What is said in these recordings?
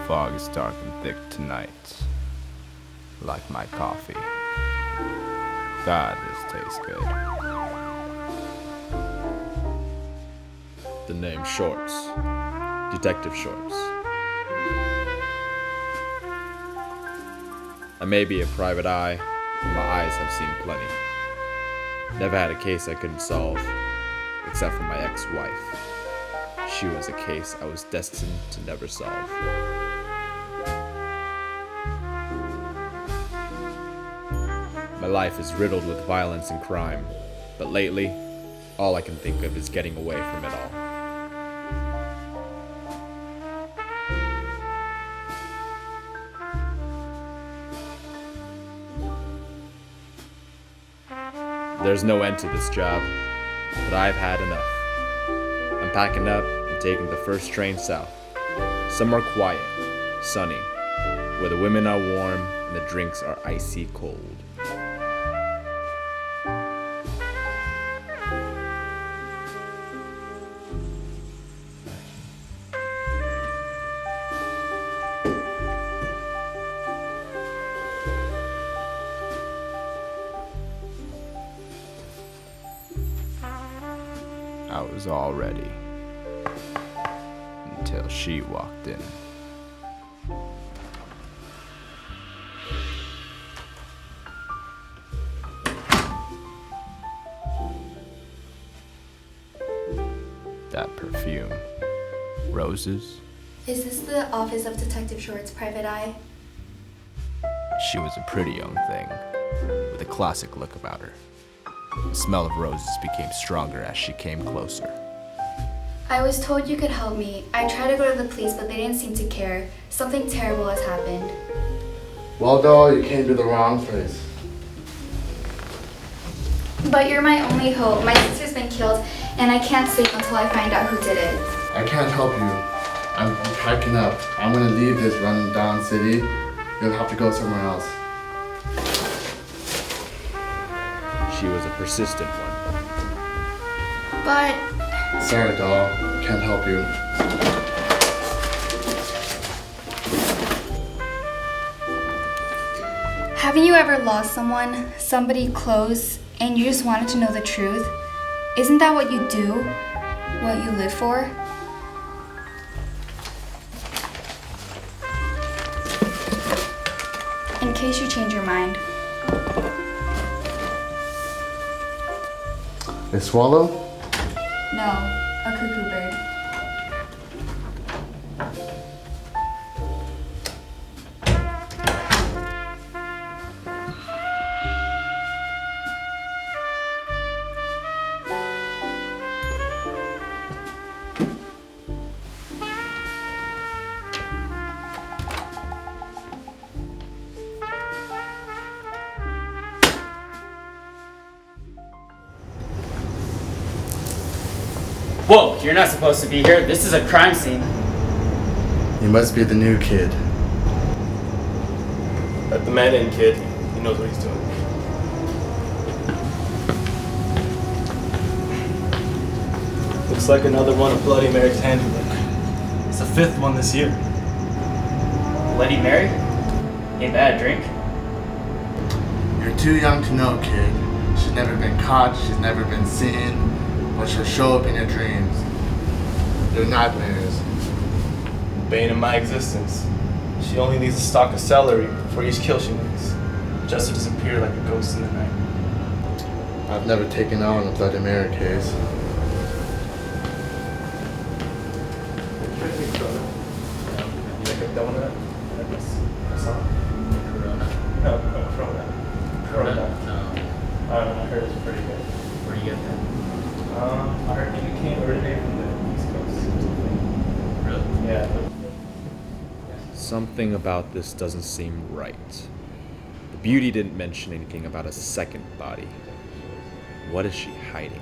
fog is dark and thick tonight, like my coffee. God, this tastes good. The name Shorts. Detective Shorts. I may be a private eye, but my eyes have seen plenty. Never had a case I couldn't solve, except for my ex-wife. She was a case I was destined to never solve. My life is riddled with violence and crime, but lately, all I can think of is getting away from it all. There's no end to this job, but I've had enough. I'm packing up and taking the first train south, somewhere quiet, sunny, where the women are warm and the drinks are icy cold. I was all ready until she walked in. That perfume. Roses? Is this the office of Detective Short's private eye? She was a pretty young thing, with a classic look about her. The smell of roses became stronger as she came closer. I was told you could help me. I tried to go to the police, but they didn't seem to care. Something terrible has happened. Well, doll, you came to the wrong place. But you're my only hope. My sister's been killed, and I can't sleep until I find out who did it. I can't help you. I'm packing up. I'm gonna leave this run-down city. You'll have to go somewhere else. She was a persistent one. But Sorry, doll. Can't help you. haven't you ever lost someone, somebody close, and you just wanted to know the truth? Isn't that what you do? What you live for? In case you change your mind. A swallow? No, a cuckoo bird. Whoa, you're not supposed to be here. This is a crime scene. You must be the new kid. Let the man in, kid. He knows what he's doing. Looks like another one of Bloody Mary's handiwork. It's the 5th one this year. Bloody Mary? Ain't that a drink? You're too young to know, kid. She's never been caught, she's never been seen, but she'll show up in your dreams. Your nightmares. Bane of my existence. She only needs a stalk of celery for each kill she makes, just to disappear like a ghost in the night. I've never taken on a Bloody Mary case. No, Corona. No. I heard it's pretty good. Where do you get that? I heard it came originated from the East Coast. Really? Yeah. Something about this doesn't seem right. The beauty didn't mention anything about a second body. What is she hiding?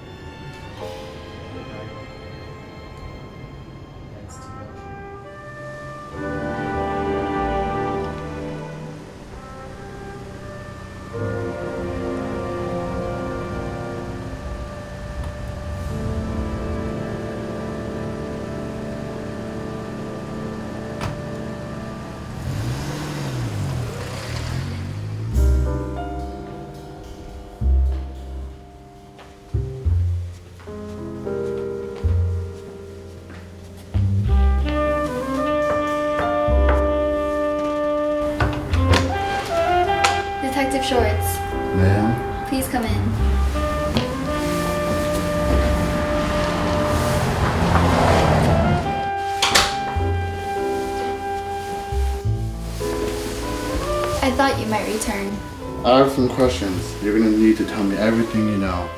thrift shorts. Ma'am? Please come in. I thought you might return. I have some questions. You're gonna need to tell me everything you know.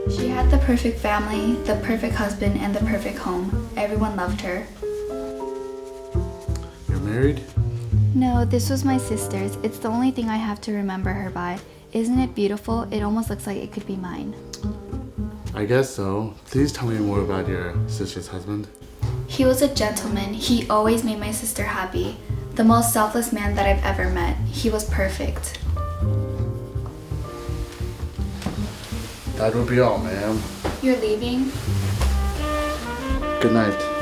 She had the perfect family, the perfect husband, and the perfect home. Everyone loved her. You're married? No, this was my sister's. It's the only thing I have to remember her by. Isn't it beautiful? It almost looks like it could be mine. I guess so. Please tell me more about your sister's husband. He was a gentleman. He always made my sister happy. The most selfless man that I've ever met. He was perfect. That would be all, ma'am. You're leaving? Good night.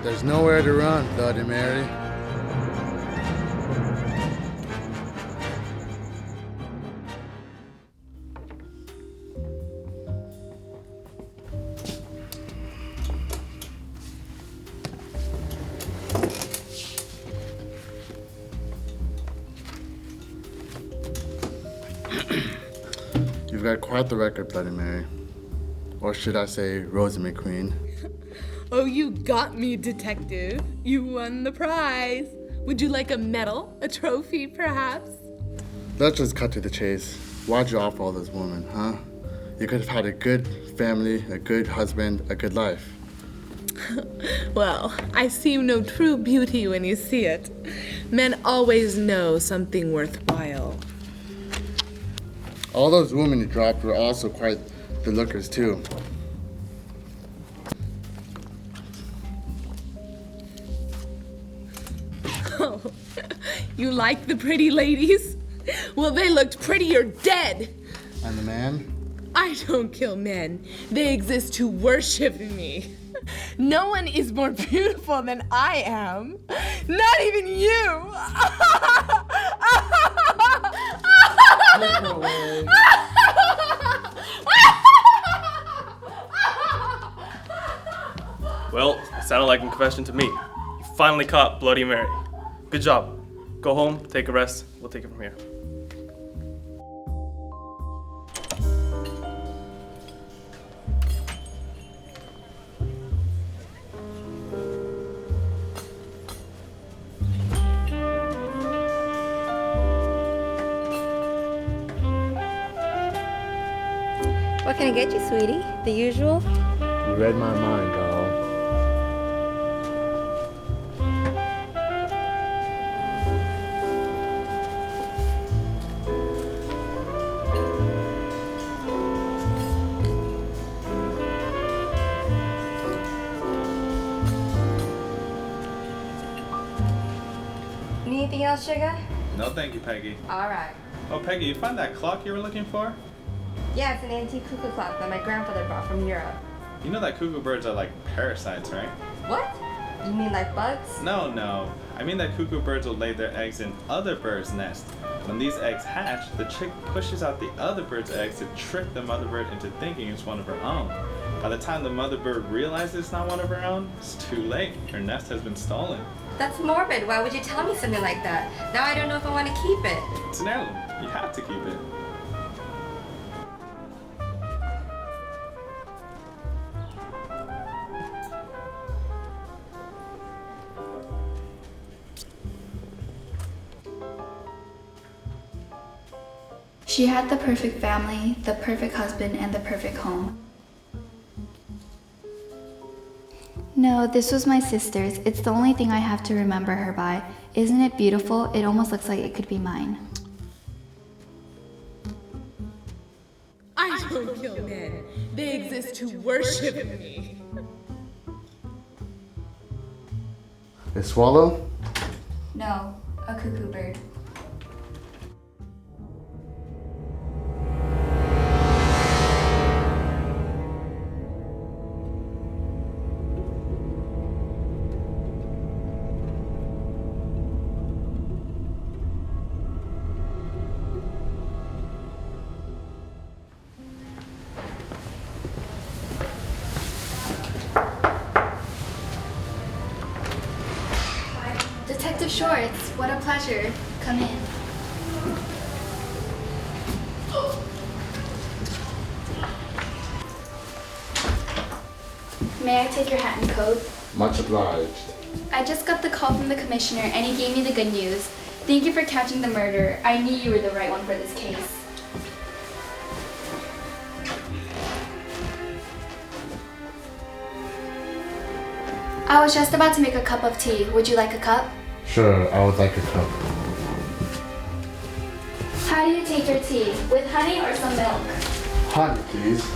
There's nowhere to run, Bloody Mary. You've got quite the record, Bloody Mary. Or should I say, Rosie McQueen. Oh, you got me, detective. You won the prize. Would you like a medal? A trophy, perhaps? Let's just cut to the chase. Why'd you offer all those women, huh? You could have had a good family, a good husband, a good life. Well, I see no true beauty when you see it. Men always know something worthwhile. All those women you dropped were also quite the lookers, too. Oh, you like the pretty ladies? Well, they looked prettier dead. And the man? I don't kill men. They exist to worship me. No one is more beautiful than I am. Not even you. Look away. Well, it sounded like a confession to me. You finally caught Bloody Mary. Good job. Go home, take a rest. We'll take it from here. What can I get you, sweetie? The usual? You read my mind, doll. Need anything else, sugar? No, thank you, Peggy. All right. Oh, Peggy, you found that clock you were looking for? Yeah, it's an antique cuckoo clock that my grandfather brought from Europe. You know that cuckoo birds are like parasites, right? What? You mean like bugs? No. I mean that cuckoo birds will lay their eggs in other birds' nests. When these eggs hatch, the chick pushes out the other bird's eggs to trick the mother bird into thinking it's one of her own. By the time the mother bird realizes it's not one of her own, it's too late. Her nest has been stolen. That's morbid. Why would you tell me something like that? Now I don't know if I want to keep it. It's an heirloom. You have to keep it. She had the perfect family, the perfect husband, and the perfect home. No, this was my sister's. It's the only thing I have to remember her by. Isn't it beautiful? It almost looks like it could be mine. I don't kill men. They exist to worship me. A swallow? No, a cuckoo bird. Detective Shorts, what a pleasure. Come in. May I take your hat and coat? Much obliged. I just got the call from the commissioner and he gave me the good news. Thank you for catching the murderer. I knew you were the right one for this case. I was just about to make a cup of tea. Would you like a cup? Sure, I would like a cup. How do you take your tea? With honey or some milk? Honey, please.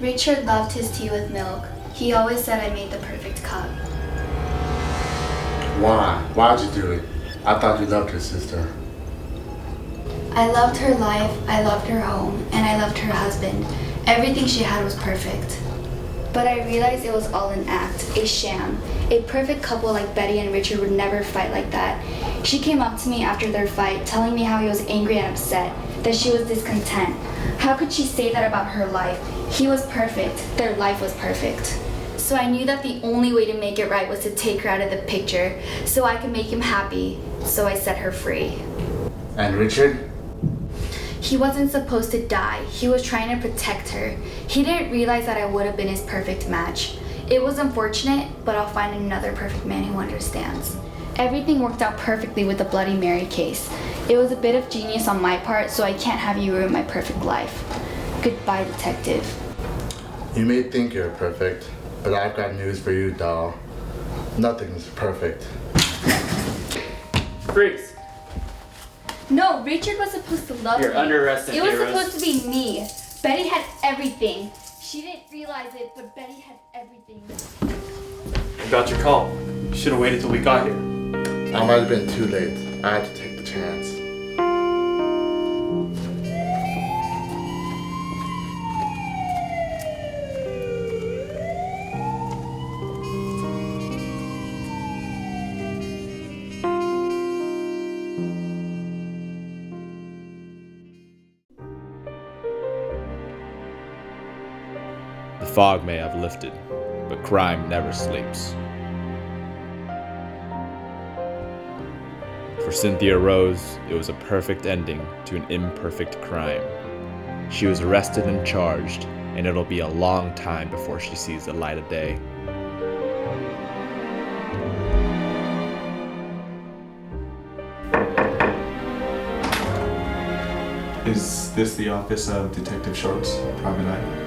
Richard loved his tea with milk. He always said I made the perfect cup. Why? Why'd you do it? I thought you loved your sister. I loved her life, I loved her home, and I loved her husband. Everything she had was perfect. But I realized it was all an act, a sham. A perfect couple like Betty and Richard would never fight like that. She came up to me after their fight, telling me how he was angry and upset, that she was discontent. How could she say that about her life? He was perfect. Their life was perfect. So I knew that the only way to make it right was to take her out of the picture, so I could make him happy. So I set her free. And Richard? He wasn't supposed to die. He was trying to protect her. He didn't realize that I would have been his perfect match. It was unfortunate, but I'll find another perfect man who understands. Everything worked out perfectly with the Bloody Mary case. It was a bit of genius on my part, so I can't have you ruin my perfect life. Goodbye, detective. You may think you're perfect, but I've got news for you, doll. Nothing's perfect. Freeze! No, Richard was supposed to love me. You're under arrest, It was Cynthia Rose. supposed to be me. Betty had everything. She didn't realize it, but Betty had everything. I got your call. You should have waited till we got here. I might have been too late. I had to take the chance. fog may have lifted, but crime never sleeps. For Cynthia Rose, it was a perfect ending to an imperfect crime. She was arrested and charged, and it'll be a long time before she sees the light of day. Is this the office of Detective Shorts, Private Eye?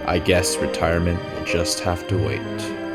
I guess retirement will just have to wait.